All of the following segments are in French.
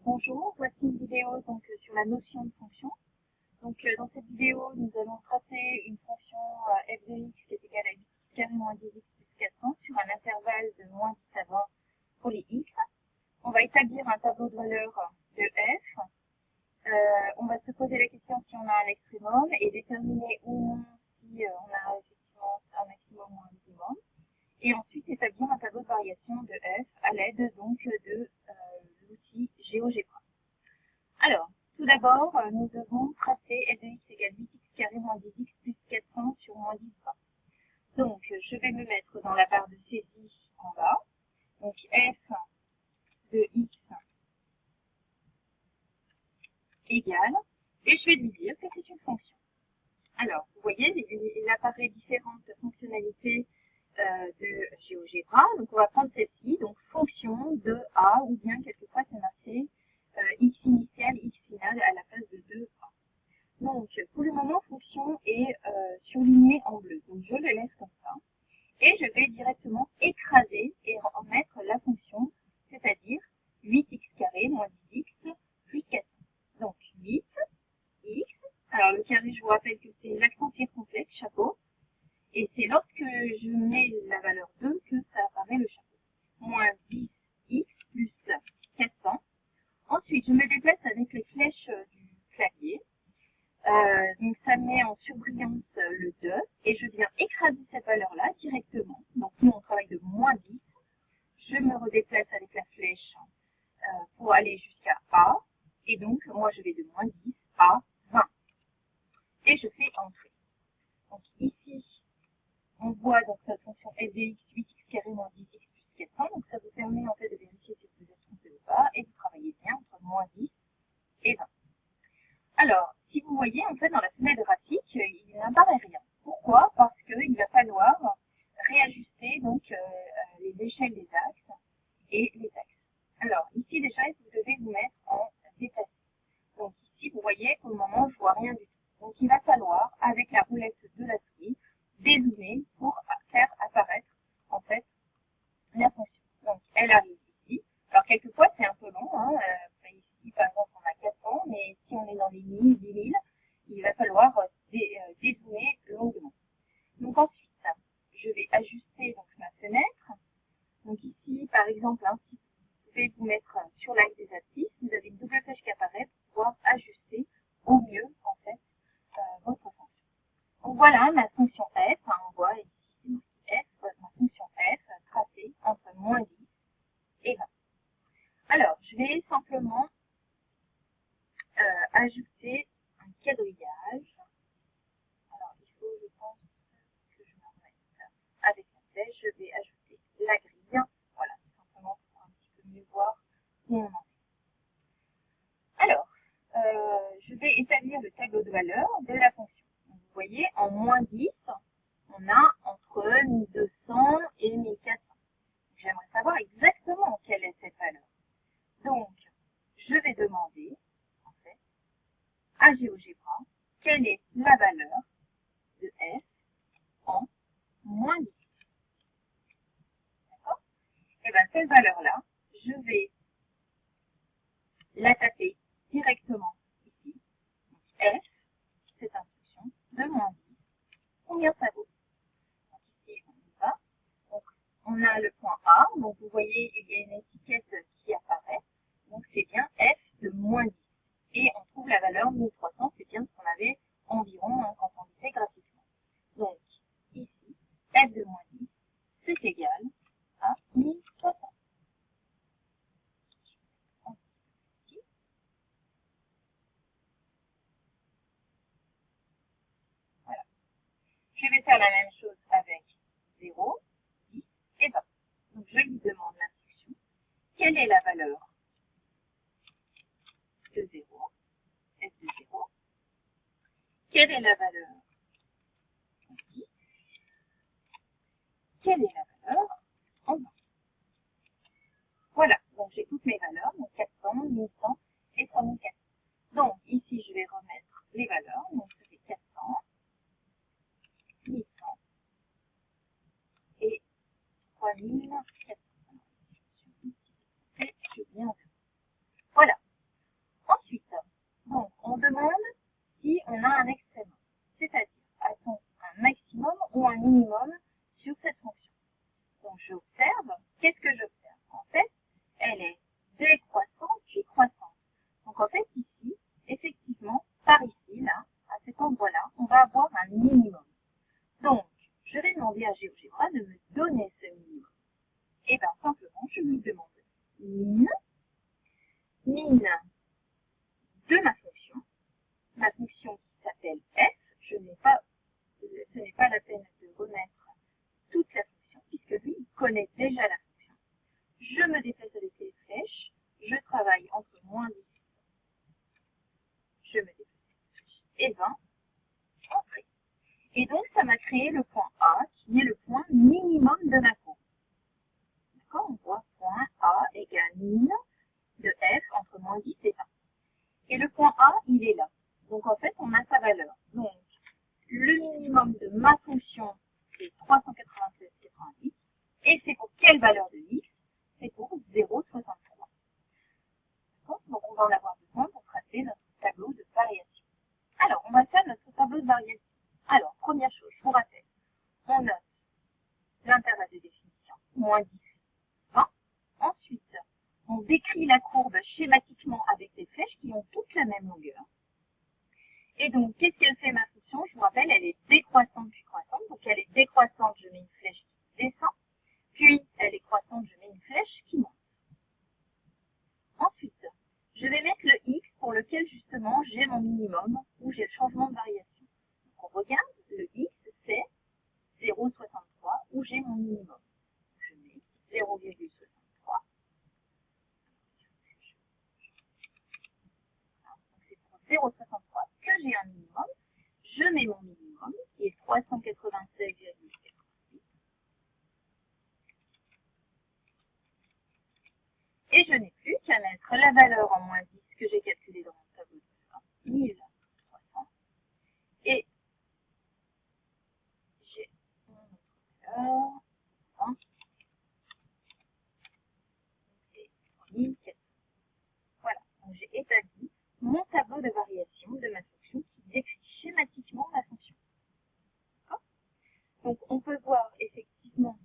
Bonjour, voici une vidéo sur la notion de fonction. Dans cette vidéo, nous allons tracer une fonction f de x qui est égale à x carré moins 10x plus 400 sur un intervalle de moins 10 à 20 pour les x. On va établir un tableau de valeurs de f. On va se poser la question si on a un extrémum et déterminer ou non si on a effectivement un maximum ou un minimum. Et ensuite établir un tableau de variation de f à l'aide donc de l'outil GeoGebra. Alors, tout d'abord, nous devons tracer f de x égale 8x carré moins 10x plus 400 sur moins 10 20. Donc, je vais me mettre dans la barre de saisie en bas. Donc, f de x égale, et je vais lui dire que c'est une fonction. Alors, vous voyez, il apparaît différentes fonctionnalités de GeoGebra. Donc, on va prendre celle-ci, donc fonction de A, ou bien quelquefois c'est marqué x initial, x final à la place de 2A. Donc, pour le moment, fonction est surlignée en bleu. Donc, je le laisse comme ça. Et je vais directement écraser et remettre la fonction, c'est-à-dire 8x carré moins 10x plus 400. Donc, 8x. Alors, le carré, je vous rappelle que c'est l'accent circonflexe, chapeau. Et c'est lorsque je mets la valeur 2 que ça apparaît le chapeau. Moins 10x plus 400. Ensuite, je me déplace avec les flèches du clavier. Donc, ça met en surbrillance le 2. Et je viens écraser cette valeur-là directement. Donc, nous, on travaille de moins 10. Je me redéplace avec la flèche pour aller jusqu'à A. Et donc, moi, je vais de moins 10 à 20. Et je fais entrer. Donc, ici, on voit donc cette fonction f de x 8x carré moins 10x plus 400. Donc, ça vous permet en fait de vérifier si vous êtes trompé ou pas. Et vous travaillez bien entre moins 10 et 20. Alors, si vous voyez, en fait, dans la fenêtre graphique, il n'apparaît rien. Pourquoi? Parce qu'il va falloir réajuster donc les échelles des axes et les axes. Alors, ici déjà, vous devez vous mettre en détaillé. Donc ici, vous voyez, pour le moment, je ne vois rien du tout. Donc il va falloir, avec la roulette de la souris, dézoomer pour faire apparaître, en fait, la fonction. Donc, elle arrive ici. Alors, quelquefois, c'est un peu long. Ici, par exemple, on a 400, mais si on est dans les 1000, 10 000, il va falloir dézoomer longuement. Donc, ensuite, je vais ajuster donc, ma fenêtre. Donc, ici, par exemple, si vous pouvez vous mettre sur l'axe des abscisses, vous avez une double flèche qui apparaît pour pouvoir ajuster au mieux, en fait, votre fonction. Donc, voilà ma fonction f. On voit ici ma fonction f tracée entre moins 10 et 20. Alors, je vais simplement ajouter un quadrillage. Alors, il faut, je pense, que je me remette avec la flèche. Je vais ajouter la grille. Voilà, simplement pour un petit peu mieux voir où on en est. Alors, je vais établir le tableau de valeurs de la fonction. Donc, vous voyez, en moins 10, on a entre 1200 et 1400. J'aimerais savoir exactement quelle est cette valeur. Donc, je vais demander, en fait, à GeoGebra, quelle est la valeur de f en moins 10. D'accord? Et bien, cette valeur-là, je vais la taper directement ici. Donc, f, cette instruction, de moins 10, combien ça vaut? Donc, ici, on y va. Donc, on a le point A. Donc, vous voyez, il y a une étiquette qui apparaît. Donc, c'est bien f de moins 10. Et on trouve la valeur 1300, c'est bien ce qu'on avait environ quand on disait graphiquement. Donc, ici, f de moins 10, c'est égal à 1300. Voilà. Je vais faire la même chose avec 0, 10 et 20. Donc, je lui demande l'instruction. Quelle est la valeur de 0, f de 0? Quelle est la valeur en 10? Quelle est la valeur en 20? Voilà, donc j'ai toutes mes valeurs, donc 400, 1100 et 3400. Donc ici, je vais remettre les valeurs, donc ça fait 400, 1100 et 3400. Et je viens en créer le point A, qui est le point minimum de ma courbe. D'accord? On voit point A égale min de f entre moins 10 et 20. Et le point A, il est là. Donc en fait, on a sa valeur. Donc, le minimum de ma fonction, c'est 396,90. Et c'est pour quelle valeur de x? C'est pour 0,63. Donc on va en avoir besoin pour tracer notre tableau de variation. Alors, on va faire notre tableau de variation. Alors, première chose, je vous rappelle, on note l'intervalle de définition, moins 10, 20. Ensuite, on décrit la courbe schématiquement avec des flèches qui ont toutes la même longueur. Et donc, qu'est-ce qu'elle fait ma fonction? Je vous rappelle, elle est décroissante puis croissante. Donc, elle est décroissante, je mets une flèche qui descend. Puis, elle est croissante, je mets une flèche qui monte. Ensuite, je vais mettre le x pour lequel, justement, j'ai mon minimum ou j'ai le changement de variation. Donc, on regarde, le x, c'est 0,63 où j'ai mon minimum. Je mets 0,63. C'est pour 0,63 que j'ai un minimum. Je mets mon minimum qui est 396,48. Et je n'ai plus qu'à mettre la valeur en moins 10 que j'ai calculée dans mon tableau de bord, 1300. Et j'ai mon autre valeur, 20, et 3400. Voilà, donc j'ai établi mon tableau de variation de ma fonction qui décrit schématiquement ma fonction. Donc on peut voir effectivement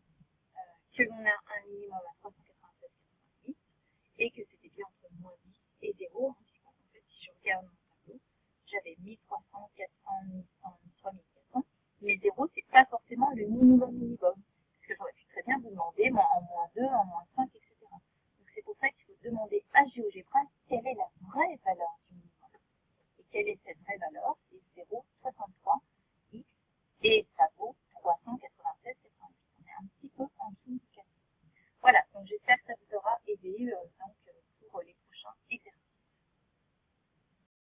que l'on a un minimum à 396,88 et que c'était bien entre moins 10 et 0. En fait, si je regarde mon tableau, j'avais 1300, 400, 1100, 3400. Mais 0, c'est pas forcément le minimum. Parce que j'aurais pu très bien vous demander en moins 2, en moins 5, etc. Donc c'est pour ça qu'il faut demander à GeoGebra quelle est la vraie valeur du minimum. Et quelle est cette vraie valeur? C'est 0,63 x et ça vaut